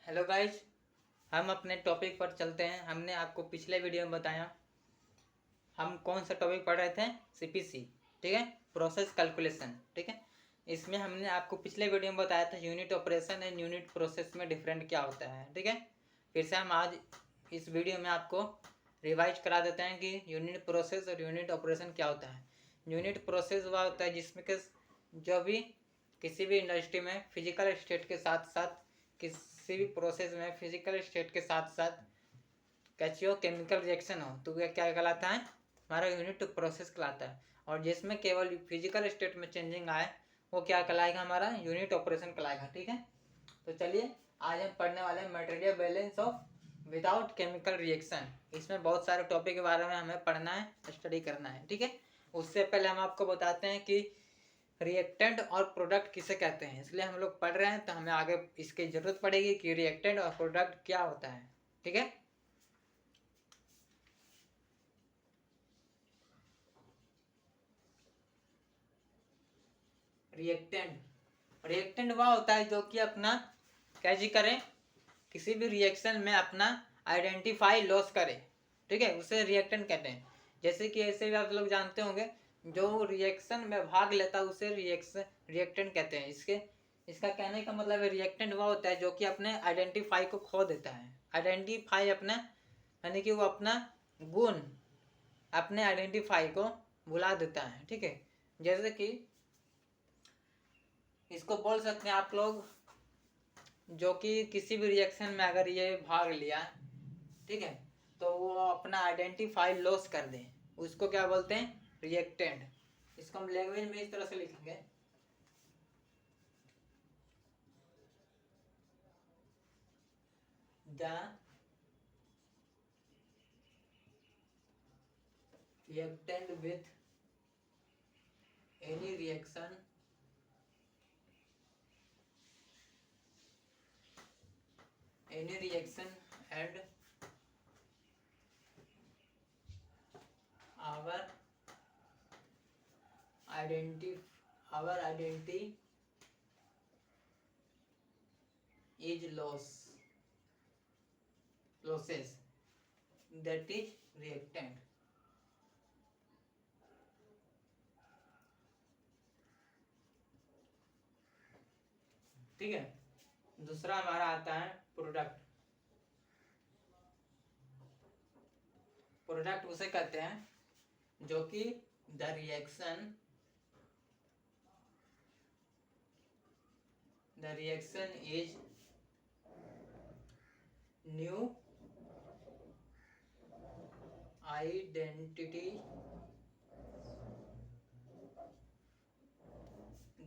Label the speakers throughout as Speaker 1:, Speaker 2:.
Speaker 1: Hello guys, हम अपने topic पर चलते हैं। हमने आपको पिछले वीडियो में बताया हम कौन सा टॉपिक पढ़ रहे थे। सीपीसी, ठीक है, प्रोसेस कैलकुलेशन। ठीक है, इसमें हमने आपको पिछले वीडियो में बताया था unit operation and unit process में डिफरेंट क्या होता है। ठीक है, फिर से हम आज इस वीडियो में आपको रिवाइज करा देते हैं कि यूनिट प्रोसेस और यूनिट ऑपरेशन क्या होता है। यूनिट प्रोसेस वह होता है जिसमें कि जो भी किसी भी इंडस्ट्री में फिजिकल स्टेट के साथ साथ किसी भी प्रोसेस में फिजिकल स्टेट के साथ साथ कैचियो केमिकल रिएक्शन हो तो वह क्या कहलाता है, हमारा यूनिट प्रोसेस कहलाता है। और जिसमें केवल फिजिकल स्टेट में चेंजिंग आए वो क्या कहलाएगा, हमारा यूनिट ऑपरेशन कहलाएगा। ठीक है, तो चलिए आज हम पढ़ने वाले हैं material balance of without chemical reaction. इसमें बहुत सारे टॉपिक के बारे में हमें पढ़ना है, स्टडी करना है। ठीक है, उससे पहले हम आपको बताते हैं कि रिएक्टेंट और प्रोडक्ट किसे कहते हैं। इसलिए हम लोग पढ़ रहे हैं तो हमें आगे इसकी जरूरत पड़ेगी कि रिएक्टेंट और प्रोडक्ट क्या होता है। ठीक है, रिएक्टेंट वह होता है जो कि अपना कैच करें, किसी भी रिएक्शन में अपना आइडेंटिफाई लॉस करे। ठीक है, उसे रिएक्टेंट कहते हैं। जैसे कि ऐसे भी आप लोग जानते होंगे जो रिएक्शन में भाग लेता है उसे रिएक्टेंट कहते हैं। इसका कहने का मतलब है रिएक्टेंट वह होता है जो कि अपने आइडेंटिफाई को खो देता है। आइडेंटिफाई अपना यानी कि वो अपना गुण, अपने आइडेंटिफाई को भुला देता है। ठीक है, जैसे कि इसको बोल सकते हैं आप लोग जो कि किसी भी रिएक्शन में अगर ये भाग लिया, ठीक है, तो वो अपना आइडेंटिफाई लॉस कर दे, उसको क्या बोलते हैं, रिएक्टेंट। इसको हम लैंग्वेज में इस तरह से लिखेंगे, the reactant with any reaction and our identity is losses, that is reactant। ठीक है, दूसरा हमारा आता है प्रोडक्ट। प्रोडक्ट उसे कहते हैं जो कि the reaction is new identity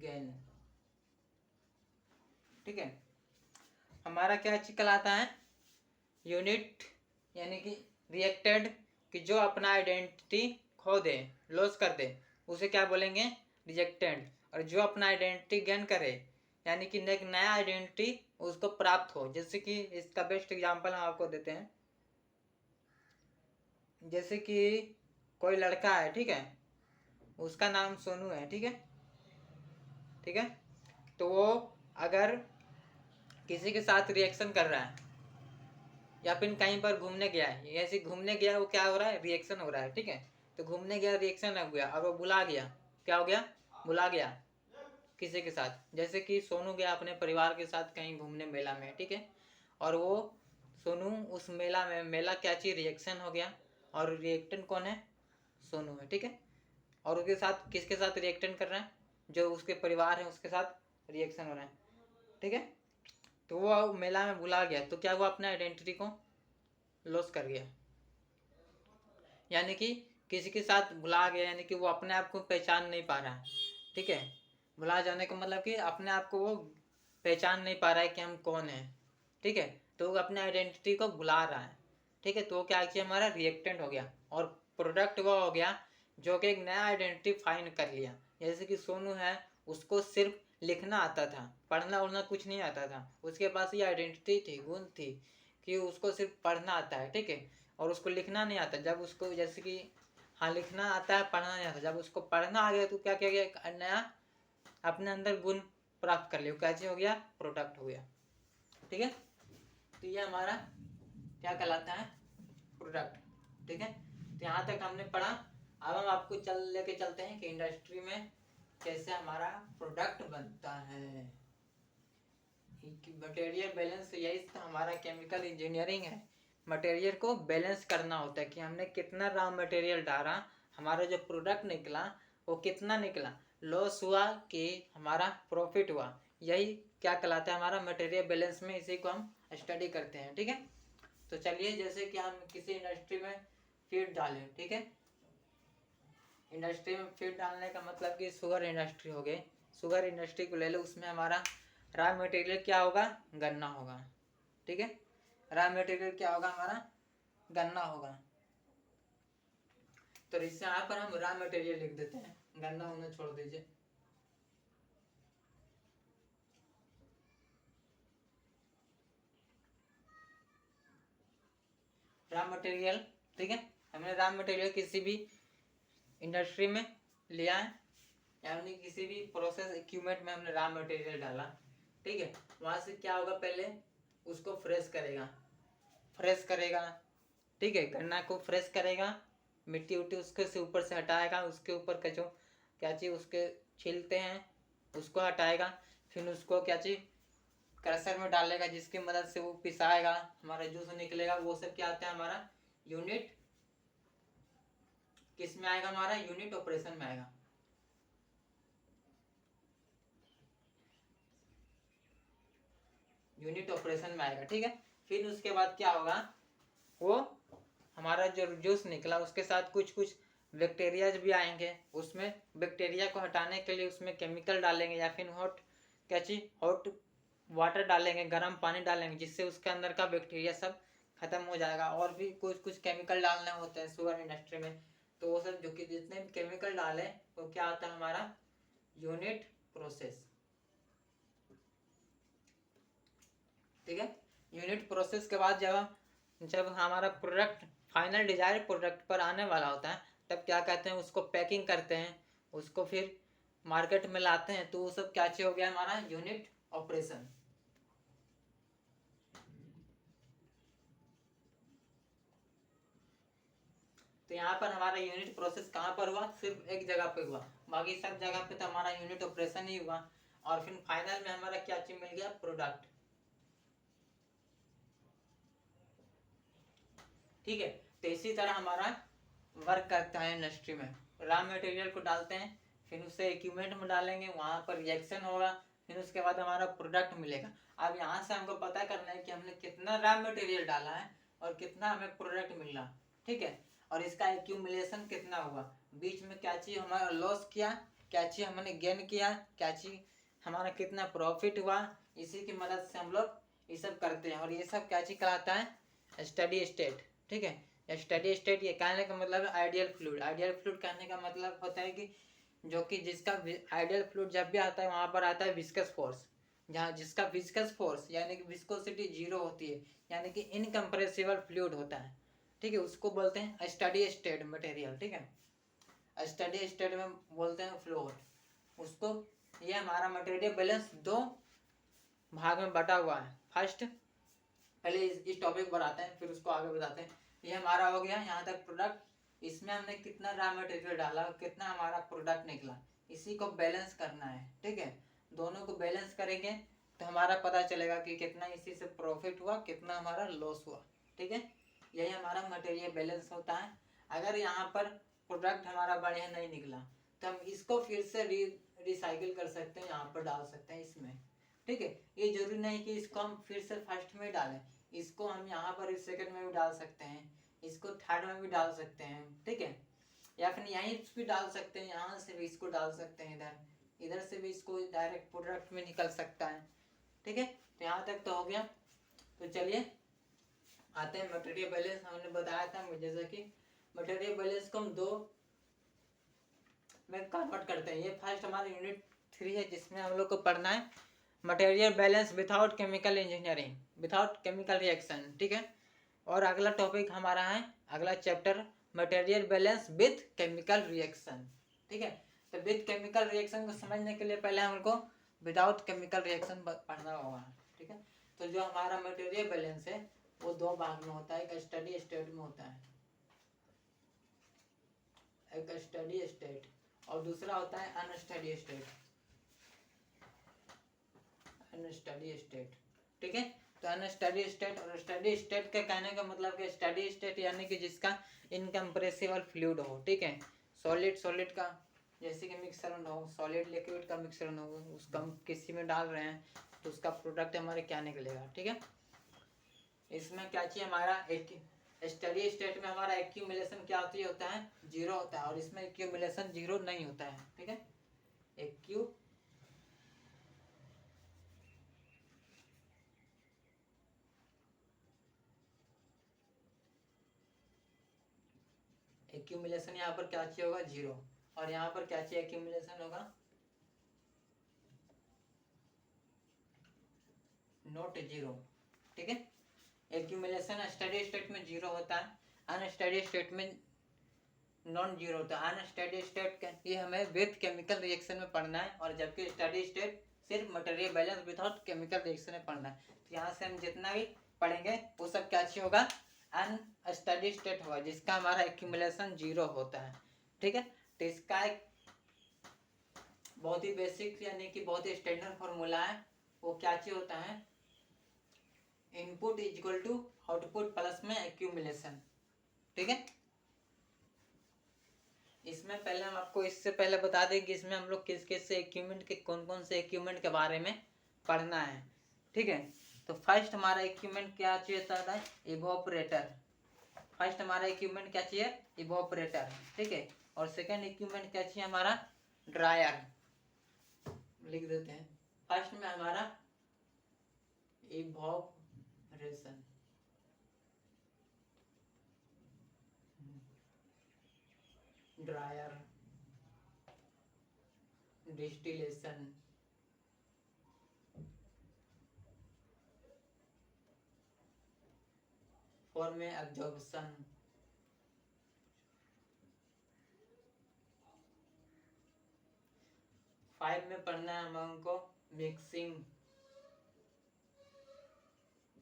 Speaker 1: gain. ठीक है, हमारा क्या कहलाता है, यूनिट यानी कि रिएक्टेंट कि जो अपना आइडेंटिटी खो दे, लॉस कर दे, उसे क्या बोलेंगे, रिएक्टेंट। और जो अपना आइडेंटिटी गेन करे यानी कि एक नया आइडेंटिटी उसको प्राप्त हो। जैसे कि इसका बेस्ट एग्जांपल हम आपको देते हैं, जैसे कि कोई लड़का है, ठीक है, उसका नाम सोनू है। ठीक है, ठीक है, तो वो अगर किसी के साथ रिएक्शन कर रहा है या फिर कहीं पर घूमने गया है, ऐसे घूमने गया, वो क्या हो रहा है, रिएक्शन हो रहा है। ठीक है, तो घूमने गया, रिएक्शन हो गया और वो बुला गया, क्या हो गया, बुला गया किसी के साथ। जैसे कि सोनू गया अपने परिवार के साथ कहीं घूमने मेला में, ठीक है, और वो सोनू उस मेला में, मेला क्या चीज, रिएक्शन हो गया, और रिएक्टेंट कौन है, सोनू है। ठीक है, और उसके साथ किसके साथ रिएक्टेंट कर रहे हैं, जो उसके परिवार है उसके साथ रिएक्शन हो रहा है। ठीक है, तो वो मेला में भुला गया तो क्या हुआ, अपने आइडेंटिटी को लॉस कर गया। यानी कि किसी के साथ भुला गया यानी कि वो अपने आप को पहचान नहीं पा रहा है। ठीक है, भुला जाने का मतलब कि अपने आप को वो पहचान नहीं पा रहा है कि हम कौन है। ठीक है, तो वो अपने आइडेंटिटी को भुला रहा है। ठीक है, तो वो क्या किया, हमारा रिएक्टेंट हो गया। और प्रोडक्ट वो हो गया जो कि एक नया आइडेंटिटी फाइंड कर लिया। जैसे कि सोनू है, उसको सिर्फ लिखना आता था, पढ़ना उड़ना कुछ नहीं आता था। उसके पास ये आइडेंटिटी थी, गुण थी कि उसको सिर्फ पढ़ना आता है। ठीक है, और उसको लिखना नहीं आता। जब उसको जैसे कि हाँ लिखना आता है, पढ़ना नहीं आता, जब उसको पढ़ना आ गया तो क्या किया गया, एक नया अपने अंदर गुण प्राप्त कर लिया, कैसे हो गया, प्रोडक्ट हो गया। ठीक है, तो ये हमारा क्या कहलाता है, प्रोडक्ट। ठीक है, तो यहाँ तक हमने पढ़ा। अब हम आपको लेके चलते हैं कि इंडस्ट्री में कैसे हमारा प्रोडक्ट बनता है। मटेरियल बैलेंस, यही तो हमारा केमिकल इंजीनियरिंग है। मटेरियल को बैलेंस करना होता है कि हमने कितना रॉ मटेरियल डाला, हमारा जो प्रोडक्ट निकला वो कितना निकला, लॉस हुआ कि हमारा प्रॉफिट हुआ, यही क्या कहलाता है हमारा मटेरियल बैलेंस में। इसी को हम स्टडी करते हैं। ठीक है, तो चलिए, जैसे कि हम किसी इंडस्ट्री में फीड डालें। ठीक है, इंडस्ट्री में फीड डालने का मतलब कि शुगर इंडस्ट्री हो गई, शुगर इंडस्ट्री को ले लो, उसमें हमारा रॉ मटेरियल क्या होगा, गन्ना होगा। ठीक है, रॉ मटेरियल क्या होगा हमारा, गन्ना होगा। तो इससे यहाँ पर हम रॉ मटेरियल लिख देते हैं, गन्ना होना छोड़ दीजिए। रॉ मटेरियल, ठीक है, हमने रॉ मटेरियल किसी भी इंडस्ट्री में लिया है, यानी किसी भी प्रोसेस इक्विपमेंट में हमने रॉ मटेरियल डाला। ठीक है, वहाँ से क्या होगा, पहले उसको फ्रेश करेगा, फ्रेश करेगा। ठीक है, गन्ना को फ्रेश करेगा, मिट्टी उट्टी उसके से ऊपर से हटाएगा, उसके ऊपर कचो क्या चीज़ उसके छिलते हैं उसको हटाएगा, फिर उसको क्या चीज़ क्रशर में डालेगा, जिसकी मदद से वो पिसाएगा, हमारा जूस निकलेगा। वो सब क्या आता है हमारा यूनिट, किस में आएगा, हमारा यूनिट ऑपरेशन में आएगा। यूनिट ऑपरेशन में आएगा। ठीक है, फिर उसके बाद क्या होगा, वो हमारा जो जूस निकला उसके साथ कुछ कुछ बैक्टीरिया भी आएंगे, उसमें बैक्टीरिया को हटाने के लिए उसमें केमिकल डालेंगे, या फिर हॉट क्या चीज, हॉट वाटर डालेंगे, गर्म पानी डालेंगे, जिससे उसके अंदर का बैक्टीरिया सब खत्म हो जाएगा। और भी कुछ कुछ केमिकल डालने होते हैं शुगर इंडस्ट्री में, तो वो सब जो कि जितने भी केमिकल डाले वो क्या आता है हमारा यूनिट प्रोसेस। ठीक है, यूनिट प्रोसेस के बाद जब हमारा प्रोडक्ट फाइनल डिजायर प्रोडक्ट पर आने वाला होता है, तब क्या कहते हैं, उसको पैकिंग करते हैं, उसको फिर मार्केट में लाते हैं। तो वो सब क्या चीज हो गया हमारा यूनिट ऑपरेशन। तो यहाँ पर हमारा यूनिट प्रोसेस कहाँ पर हुआ, सिर्फ एक जगह पे हुआ, बाकी सब जगह पे तो हमारा यूनिट ऑपरेशन ही हुआ। और फिर फाइनल में हमारा क्या चीज मिल गया, प्रोडक्ट। ठीक है, तो इसी तरह हमारा वर्क करता है इंडस्ट्री में। रॉ मटेरियल को डालते हैं, फिर उसे इक्विपमेंट में डालेंगे, वहाँ पर रिएक्शन होगा, फिर उसके बाद हमारा प्रोडक्ट मिलेगा। अब यहाँ से हमको पता करना है कि हमने कितना रॉ मटेरियल डाला है और कितना हमें प्रोडक्ट मिला। ठीक है, और इसका एक्यूमुलेशन कितना हुआ, बीच में क्या चीज़ हमारा लॉस किया, क्या चीज़ हमने गेन किया, क्या चीज़ हमारा कितना प्रॉफिट हुआ। इसी की मदद से हम लोग ये सब करते हैं, और ये सब क्या चीज़ कहलाता है, स्टडी स्टेट। ठीक है, स्टडी स्टेट ये कहने का मतलब है आइडियल फ्लूइड। आइडियल फ्लूइड कहने का मतलब होता है कि जो कि जिसका आइडियल फ्लूइड जब भी आता है वहाँ पर आता है विस्कस फोर्स, जहाँ जिसका विस्कस फोर्स यानी कि विस्कोसिटी जीरो होती है, यानी कि इनकम्प्रेसिबल फ्लूइड होता है। ठीक है, उसको बोलते हैं स्टडी स्टेट मटेरियल। ठीक है, स्टडी स्टेट में बोलते हैं फ्लूइड उसको। ये हमारा मटेरियल बैलेंस दो भाग में बटा हुआ है। फर्स्ट पहले इस टॉपिक पर आते हैं, फिर उसको आगे बताते हैं। ये हमारा हो गया यहाँ तक प्रोडक्ट, इसमें हमने कितना रॉ मटेरियल डाला और कितना हमारा प्रोडक्ट निकला, इसी को बैलेंस करना है। ठीक है, दोनों को बैलेंस करेंगे तो हमारा पता चलेगा कि कितना इसी से प्रॉफिट हुआ, कितना हमारा लॉस हुआ। ठीक है, यही हमारा मटेरियल बैलेंस होता है। अगर यहाँ पर प्रोडक्ट हमारा बढ़िया नहीं निकला तो हम इसको फिर से रिसाइकिल कर सकते हैं, यहाँ पर डाल सकते हैं इसमें। ठीक है, ये जरूरी नहीं कि इसको हम फिर से फर्स्ट में डालें, इसको हम यहाँ पर सेकंड में भी डाल सकते हैं, इसको थर्ड में भी डाल सकते हैं। ठीक है, या फिर यहीं भी डाल सकते हैं, यहाँ से भी इसको डाल सकते हैं, इधर इधर से भी इसको डायरेक्ट प्रोडक्ट में निकल सकता है। ठीक है, तो यहाँ तक तो हो गया। तो चलिए आते हैं मटेरियल बैलेंस। हमने बताया था जैसे कि मटेरियल बैलेंस को हम दो में कन्वर्ट करते हैं। ये फर्स्ट हमारा यूनिट 3 है, जिसमें हम लोग को पढ़ना है material balance without chemical engineering, without chemical reaction. ठीक है, और अगला टॉपिक हमारा है, अगला chapter material balance with chemical reaction. ठीक है, तो विद केमिकल रिएक्शन को समझने के लिए पहले हमको विदाउट केमिकल रिएक्शन पढ़ना होगा। ठीक है, तो जो हमारा मटेरियल बैलेंस है वो दो भाग में होता है, एक स्टडी स्टेट में होता है, एक स्टडी स्टेट और दूसरा होता है अनस्टडी स्टेट, अनस्टडी स्टेट। ठीक है, तो अनस्टडी स्टेट और स्टडी स्टेट के कहने का मतलब कि स्टडी स्टेट यानी कि जिसका इनकम्प्रेसिबल फ्लूइड हो। ठीक है, सॉलिड सॉलिड का जैसे कि मिक्सर हो, सॉलिड लिक्विड का मिक्सर हो, उसका हम किसी में डाल रहे हैं तो उसका प्रोडक्ट हमारे क्या निकलेगा। ठीक है, इसमें क्या चाहिए हमारा एक स्टडी स्टेट में हमारा एक्यूमुलेशन क्या होता है, जीरो होता है, और इसमें एक्यूमुलेशन जीरो नहीं होता है। ठीक है, एक्यूमुलेशन यहाँ पर क्या चाहिए होगा, जीरो, और यहाँ पर क्या चाहिए, एक्यूमुलेशन होगा नॉट जीरो। ठीक है, एक्यूमुलेशन स्टडी स्टेट में जीरो होता है, अनस्टडी स्टेट में नॉन जीरो होता है। अनस्टडी स्टेट ये हमें विथ केमिकल रिएक्शन में पढ़ना है, और जबकि स्टडी स्टेट सिर्फ material balance without chemical reaction में पढ़ना है। तो यहाँ से हम जितना भी पढ़ेंगे वो सब क्या चाहिए होगा, अनस्टडी स्टेट होगा, जिसका हमारा एक्यूमुलेशन जीरो होता है। ठीक है, तो इसका एक बहुत ही बेसिक यानी कि बहुत ही स्टैंडर्ड फॉर्मूला है, वो क्या चाहिए होता है, input is equal to output plus में एक्यूमुलेशन। ठीक है, इसमें पहले हम आपको इससे पहले बता दें कि इसमें हम लोग किस किस से इक्विपमेंट के कौन कौन से इक्विपमेंट के बारे में पढ़ना है। ठीक है, तो फर्स्ट हमारा इक्विपमेंट क्या चाहिए था, इवोपरेटर। फर्स्ट हमारा इक्विपमेंट क्या चाहिए, इवोपरेटर। ठीक है, और सेकंड इक्विपमेंट क्या चाहिए हमारा, ड्रायर। लिख देते हैं, फर्स्ट में हमारा इवोपरेशन, ड्रायर, डिस्टिलेशन, फोर में एब्जॉर्प्शन, फाइव में पढ़ना है हम लोगों को मिक्सिंग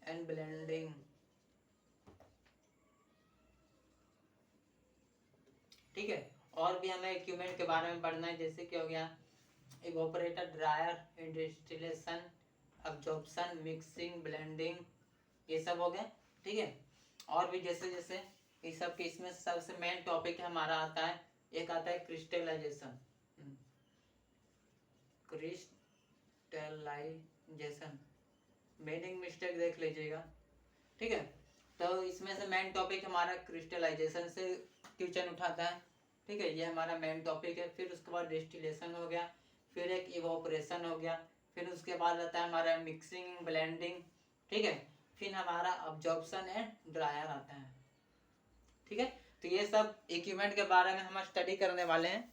Speaker 1: एंड ब्लेंडिंग। ठीक है, और भी हमें इक्विपमेंट के बारे में पढ़ना है, जैसे कि हो गया evaporator, dryer, distillation, absorption, mixing, blending, ये सब हो गए। ठीक है, और भी जैसे जैसे ये सब के इसमें सबसे मेन टॉपिक हमारा आता है, एक आता है क्रिस्टलाइजेशन, क्रिस्टलाइजेशन, मीनिंग मिस्टेक देख लीजिएगा। ठीक है, तो इसमें से मेन टॉपिक हमारा क्रिस्टलाइजेशन से क्वेश्चन उठाता है। ठीक है, ये हमारा मेन टॉपिक है। फिर उसके बाद डिस्टिलेशन हो गया, फिर एक इवोपरेशन हो गया, फिर उसके बाद आता है हमारा मिक्सिंग, ब्लेंडिंग। ठीक है, फिर हमारा अब्जॉर्प्शन एंड ड्रायर आता है। ठीक है, तो ये सब इक्विपमेंट के बारे में हम स्टडी करने वाले हैं।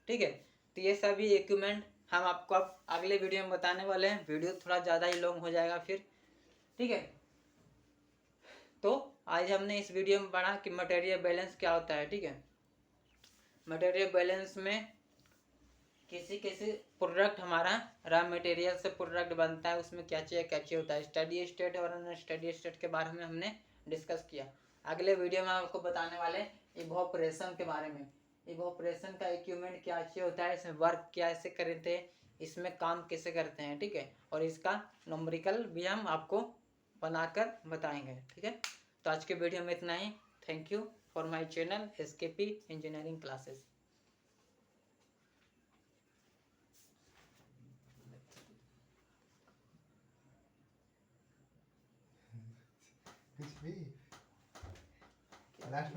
Speaker 1: ठीक है, तो ये सभी इक्विपमेंट हम आपको अब अगले वीडियो में बताने वाले हैं। वीडियो थोड़ा ज़्यादा ही लॉन्ग हो जाएगा फिर। ठीक है, तो आज हमने इस वीडियो में पढ़ा कि मटेरियल बैलेंस क्या होता है। ठीक है, मटेरियल बैलेंस में किसी किसी प्रोडक्ट हमारा रॉ मटेरियल से प्रोडक्ट बनता है, उसमें क्या चाहिए होता है, स्टडी स्टेट और अनस्टडी स्टेट के बारे में हमने डिस्कस किया। अगले वीडियो में आपको बताने वाले इवोपरेशन के बारे में, इवोपरेशन का इक्विपमेंट क्या चाहिए होता है, इसमें वर्क कैसे करते हैं, इसमें काम कैसे करते हैं। ठीक है, और इसका नंबरिकल भी हम आपको बनाकर बताएंगे। ठीक है, तो आज के वीडियो में इतना ही। Thank you for my channel SKP engineering classes.